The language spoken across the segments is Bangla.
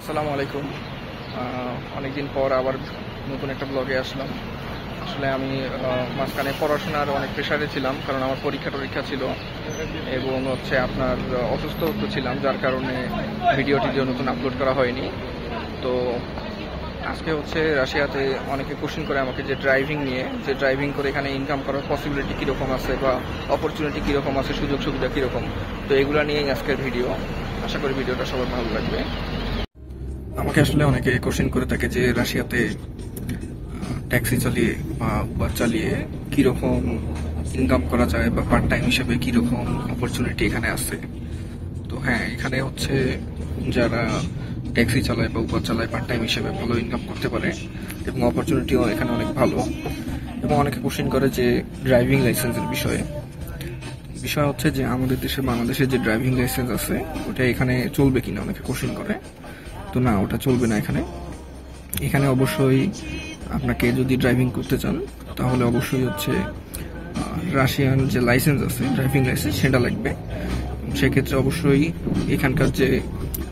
আসসালামু আলাইকুম। অনেকদিন পর আবার নতুন একটা ব্লগে আসলাম। আসলে আমি মাঝখানে পড়াশোনার অনেক প্রেশারে ছিলাম, কারণ আমার পরীক্ষা ছিল এবং আপনার অসুস্থ তো ছিলাম, যার কারণে ভিডিওটি নতুন আপলোড করা হয়নি। তো আজকে রাশিয়াতে অনেকে কোশ্চেন করে আমাকে যে ড্রাইভিং করে এখানে ইনকাম করার পসিবিলিটি কীরকম আছে বা অপরচুনিটি কীরকম আছে, সুযোগ সুবিধা কীরকম। তো এগুলো নিয়েই আজকের ভিডিও। আশা করি ভিডিওটা সবার ভালো লাগবে। আমাকে আসলে অনেকে কোশ্চেন করে থাকে যে রাশিয়াতে ট্যাক্সি চালিয়ে বা উবার চালিয়ে কীরকম ইনকাম করা যায় বা পার্ট টাইম হিসেবে কীরকম অপরচুনিটি এখানে আছে। তো হ্যাঁ, এখানে যারা ট্যাক্সি চালায় বা উবার চালায় পার্ট টাইম হিসেবে ভালো ইনকাম করতে পারে এবং অপরচুনিটিও এখানে অনেক ভালো। এবং অনেকে কোশ্চেন করে যে ড্রাইভিং লাইসেন্সের বিষয় যে আমাদের দেশে বাংলাদেশে যে ড্রাইভিং লাইসেন্স আছে ওটা এখানে চলবে কিনা অনেকে কোশ্চেন করে। তো না, ওটা চলবে না এখানে অবশ্যই আপনাকে যদি ড্রাইভিং করতে চান তাহলে অবশ্যই রাশিয়ান যে লাইসেন্স আছে, ড্রাইভিং লাইসেন্স, সেটা লাগবে। সেক্ষেত্রে অবশ্যই এখানকার যে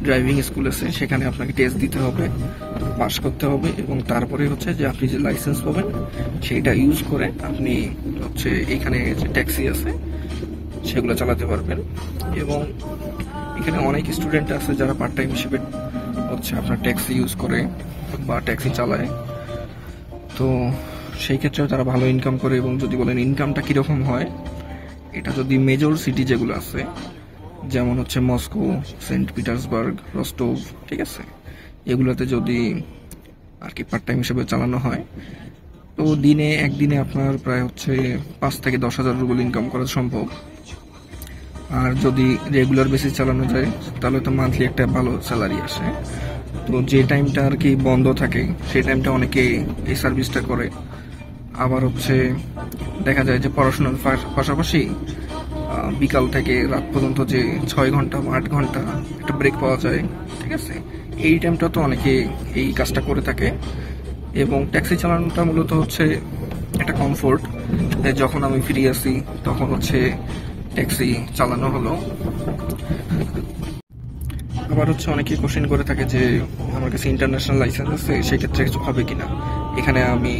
ড্রাইভিং স্কুল আছে সেখানে আপনাকে টেস্ট দিতে হবে, পাস করতে হবে এবং তারপরে যে আপনি যে লাইসেন্স পাবেন সেইটা ইউজ করে আপনি এখানে যে ট্যাক্সি আছে সেগুলো চালাতে পারবেন। এবং এখানে অনেক স্টুডেন্ট আছে যারা পার্ট টাইম হিসেবে আপনার ট্যাক্সি ইউজ করে বা ট্যাক্সি চালায়। তো সেই ক্ষেত্রেও তারা ভালো ইনকাম করে। এবং যদি বলেন ইনকামটা কীরকম হয়, এটা যদি মেজর সিটি যেগুলো আছে যেমন মস্কো, সেন্ট পিটার্সবার্গ, রস্টোভ, ঠিক আছে, এগুলোতে যদি আর কি পার্ট টাইম হিসেবে চালানো হয় তো একদিনে আপনার প্রায় 5 থেকে 10,000 রুবেল ইনকাম করা সম্ভব। আর যদি রেগুলার বেসিস চালানো যায় তাহলে তো মান্থলি একটা ভালো স্যালারি আসে। তো যে টাইমটা আর কি বন্ধ থাকে সেই টাইমটা অনেকে এই সার্ভিসটা করে। আবার দেখা যায় যে পড়াশোনার পাশাপাশি বিকাল থেকে রাত পর্যন্ত যে 6 ঘন্টা বা 8 ঘন্টা একটা ব্রেক পাওয়া যায়, ঠিক আছে, এই টাইমটা তো অনেকে এই কাজটা করে থাকে। এবং ট্যাক্সি চালানোটা মূলত একটা কমফোর্ট। যখন আমি ফিরে আসি তখন ট্যাক্সি চালানো হলো। আবার অনেকে কোশ্চেন করে থাকে যে আমার কাছে ইন্টারন্যাশনাল লাইসেন্স আছে, সেক্ষেত্রে কিছু হবে কিনা, এখানে আমি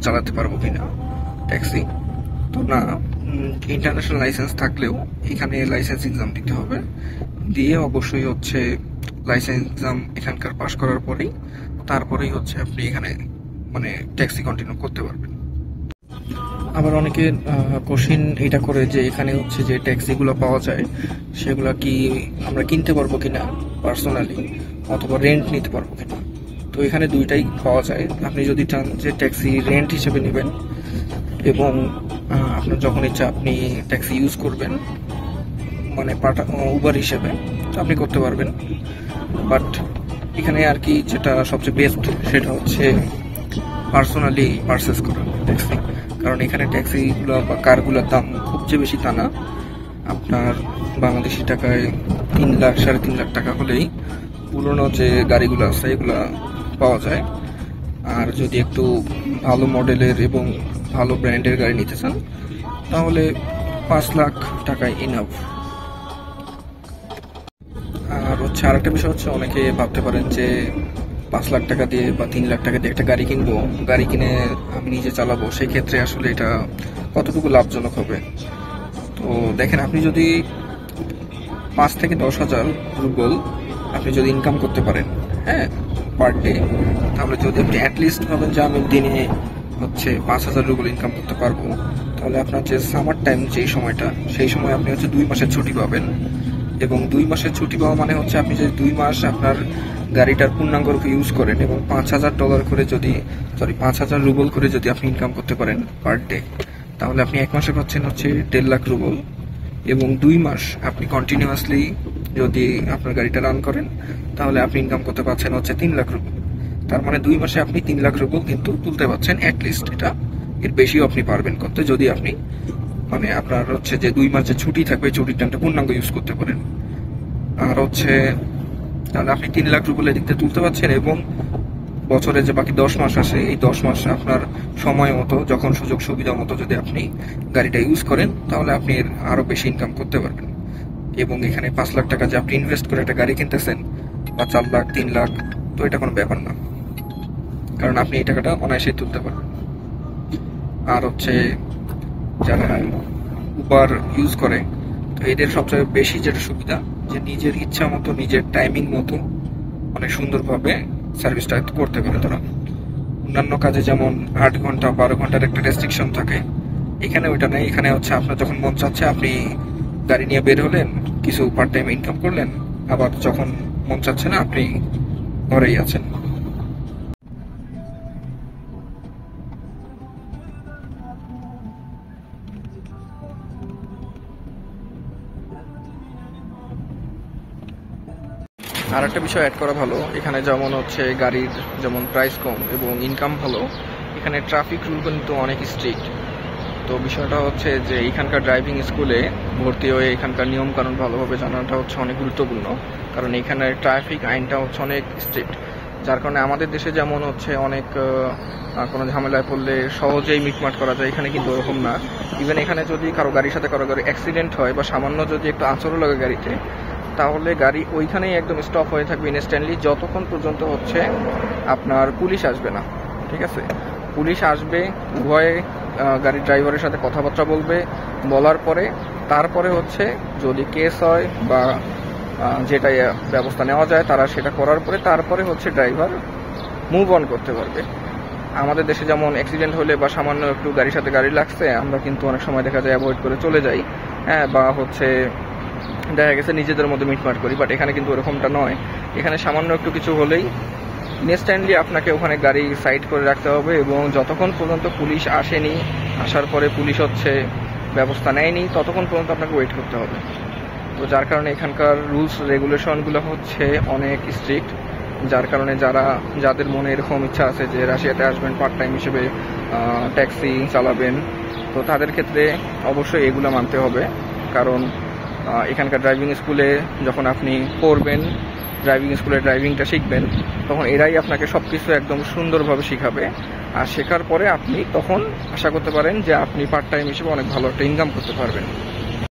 চালাতে পারবো কিনা ট্যাক্সি। তো না, ইন্টারন্যাশনাল লাইসেন্স থাকলেও এখানে লাইসেন্স এক্সাম দিতে হবে, দিয়ে অবশ্যই লাইসেন্স এক্সাম এখানকার পাশ করার পরেই তারপরেই আপনি এখানে ট্যাক্সি কন্টিনিউ করতে পারবেন। আবার অনেকে কোশ্চেন এটা করে যে এখানে যে ট্যাক্সিগুলো পাওয়া যায় সেগুলো কি আমরা কিনতে পারবো কিনা পার্সোনালি, অথবা রেন্ট নিতে পারবো কিনা। তো এখানে দুইটাই পাওয়া যায়। আপনি যদি চান যে ট্যাক্সি রেন্ট হিসেবে নেবেন এবং আপনার যখন ইচ্ছা আপনি ট্যাক্সি ইউজ করবেন উবার হিসেবে, তো আপনি করতে পারবেন। বাট এখানে আর কি যেটা সবচেয়ে বেস্ট সেটা পার্সোনালি পারচেস করা ট্যাক্সি। কারণ এখানে ট্যাক্সিগুলো বা কারগুলোর দাম খুব যে বেশি তা না। আপনার বাংলাদেশি টাকায় 3 লাখ 3.5 লাখ টাকা হলেই পুরনো যে গাড়িগুলো আছে এগুলা পাওয়া যায়। আর যদি একটু ভালো মডেলের এবং ভালো ব্র্যান্ডের গাড়ি নিতে চান তাহলে 5 লাখ টাকায় ইনাফ। আর আরেকটা বিষয় অনেকে ভাবতে পারেন যে 5 লাখ টাকা দিয়ে বা 3 লাখ টাকা দিয়ে একটা গাড়ি কিনবো, গাড়ি কিনে আমি নিজে চালাবো, সেই ক্ষেত্রে আসলে এটা কতটুকু লাভজনক হবে। তো দেখেন, আপনি যদি 5 থেকে 10,000 রুবেল আপনি যদি ইনকাম করতে পারেন, হ্যাঁ, পার ডে, তাহলে যদি আপনি অ্যাটলিস্ট ভাবেন যে আমি দিনে 5,000 রুবেল ইনকাম করতে পারবো, তাহলে আপনার যে সামার টাইম যেই সময়টা, সেই সময় আপনি 2 মাসের ছুটি পাবেন। এবং 2 মাসের ছুটি পাওয়া মানে আপনি যদি 2 মাস আপনার গাড়িটার পূর্ণাঙ্গ রূপে ইউজ করেন এবং $5,000 করে $5,000 রুবেল করে যদি আপনি ইনকাম করতে পারেন পার ডে, তাহলে আপনি 1 মাসে পাচ্ছেন 1.5 লাখ রুবেল। এবং 2 মাস আপনি কন্টিনিউয়াসলি যদি আপনার গাড়িটা রান করেন তাহলে আপনি ইনকাম করতে পারছেন 3 লাখ রুবেল। তার মানে 2 মাসে আপনি 3 লাখ রুবেল কিন্তু তুলতে পারছেন অ্যাটলিস্ট। এর বেশিও আপনি পারবেন করতে যদি আপনি আপনার যে 2 মাস যে ছুটি থাকবে ছুটির টাইমটা পূর্ণাঙ্গ ইউজ করতে পারেন। আর তাহলে আপনি 3 লাখ রুবেল এদিক থেকে তুলতে পারছেন। এবং বছরে যে বাকি 10 মাস আসে, এই 10 মাস আপনার সময় মতো যখন সুযোগ সুবিধা মতো যদি আপনি গাড়িটা ইউজ করেন তাহলে আপনি আরো বেশি ইনকাম করতে পারবেন। এবং এখানে 5 লাখ টাকা যে আপনি ইনভেস্ট করে একটা গাড়ি কিনতেছেন, বা 4 লাখ 3 লাখ, তো এটা কোনো ব্যাপার না, কারণ আপনি এই টাকাটা অনায়াসেই তুলতে পারবেন। আর হচ্ছে যারা উবার ইউজ করে, তো এদের সবচেয়ে বেশি যেটা সুবিধা, যে নিজের ইচ্ছা মতো নিজের টাইমিং মতো অনেক সুন্দরভাবে সার্ভিসটা করতে পারে তারা। অন্যান্য কাজে যেমন 8 ঘন্টা 12 ঘন্টার একটা রেস্ট্রিকশন থাকে, এখানে ওইটা নেই। এখানে হচ্ছে আপনার যখন মন চাচ্ছে আপনি গাড়ি নিয়ে বের হলেন, কিছু পার্ট টাইম ইনকাম করলেন, আবার যখন মন চাচ্ছে না আপনি ঘরেই আছেন। আর একটা বিষয় অ্যাড করা ভালো, এখানে যেমন হচ্ছে গাড়ির যেমন প্রাইস কম এবং ইনকাম ভালো, এখানে ট্রাফিক রুল কিন্তু অনেক স্ট্রিক্ট। তো বিষয়টা হচ্ছে যে এখানকার ড্রাইভিং স্কুলে ভর্তি হয়ে এখানকার নিয়মকানুন ভালোভাবে জানাটা হচ্ছে অনেক গুরুত্বপূর্ণ, কারণ এখানে ট্রাফিক আইনটা হচ্ছে অনেক স্ট্রিক্ট। যার কারণে আমাদের দেশে যেমন হচ্ছে অনেক কোনো ঝামেলায় পড়লে সহজেই মিটমাট করা যায়, এখানে কিন্তু ওরকম না। ইভেন এখানে যদি কারো গাড়ির সাথে কারো গাড়ি অ্যাক্সিডেন্ট হয় বা সামান্য যদি একটু আঁচড়ও লাগে গাড়িতে, তাহলে গাড়ি ওইখানেই একদম স্টপ হয়ে থাকবে ইনস্ট্যান্টলি, যতক্ষণ পর্যন্ত হচ্ছে আপনার পুলিশ আসবে না। ঠিক আছে, পুলিশ আসবে, উভয়ে গাড়ির ড্রাইভারের সাথে কথাবার্তা বলবে, বলার পরে তারপরে হচ্ছে যদি কেস হয় বা যেটা ব্যবস্থা নেওয়া যায় তারা সেটা করার পরে তারপরে হচ্ছে ড্রাইভার মুভ অন করতে পারবে। আমাদের দেশে যেমন অ্যাক্সিডেন্ট হলে বা সামান্য একটু গাড়ির সাথে গাড়ি লাগছে, আমরা কিন্তু অনেক সময় দেখা যায় অ্যাভয়েড করে চলে যাই, হ্যাঁ, বা হচ্ছে দেখা গেছে নিজেদের মধ্যে মিটমাট করি। বাট এখানে কিন্তু ওরকমটা নয়, এখানে সামান্য একটু কিছু হলেই ইনস্ট্যান্টলি আপনাকে ওখানে গাড়ি সাইড করে রাখতে হবে, এবং যতক্ষণ পর্যন্ত পুলিশ আসেনি, আসার পরে পুলিশ হচ্ছে ব্যবস্থা নেয়নি, ততক্ষণ পর্যন্ত আপনাকে ওয়েট করতে হবে। তো যার কারণে এখানকার রুলস রেগুলেশনগুলো হচ্ছে অনেক স্ট্রিক্ট, যার কারণে যাদের মনে এরকম ইচ্ছা আছে যে রাশিয়াতে আসবেন পার্ট টাইম হিসেবে ট্যাক্সি চালাবেন, তো তাদের ক্ষেত্রে অবশ্যই এগুলো মানতে হবে। কারণ এখানকার ড্রাইভিং স্কুলে যখন আপনি পড়বেন, ড্রাইভিং স্কুলে ড্রাইভিংটা শিখবেন, তখন এরাই আপনাকে সব কিছু একদম সুন্দরভাবে শিখাবে। আর শেখার পরে আপনি তখন আশা করতে পারেন যে আপনি পার্ট টাইম হিসেবে অনেক ভালো একটা ইনকাম করতে পারবেন।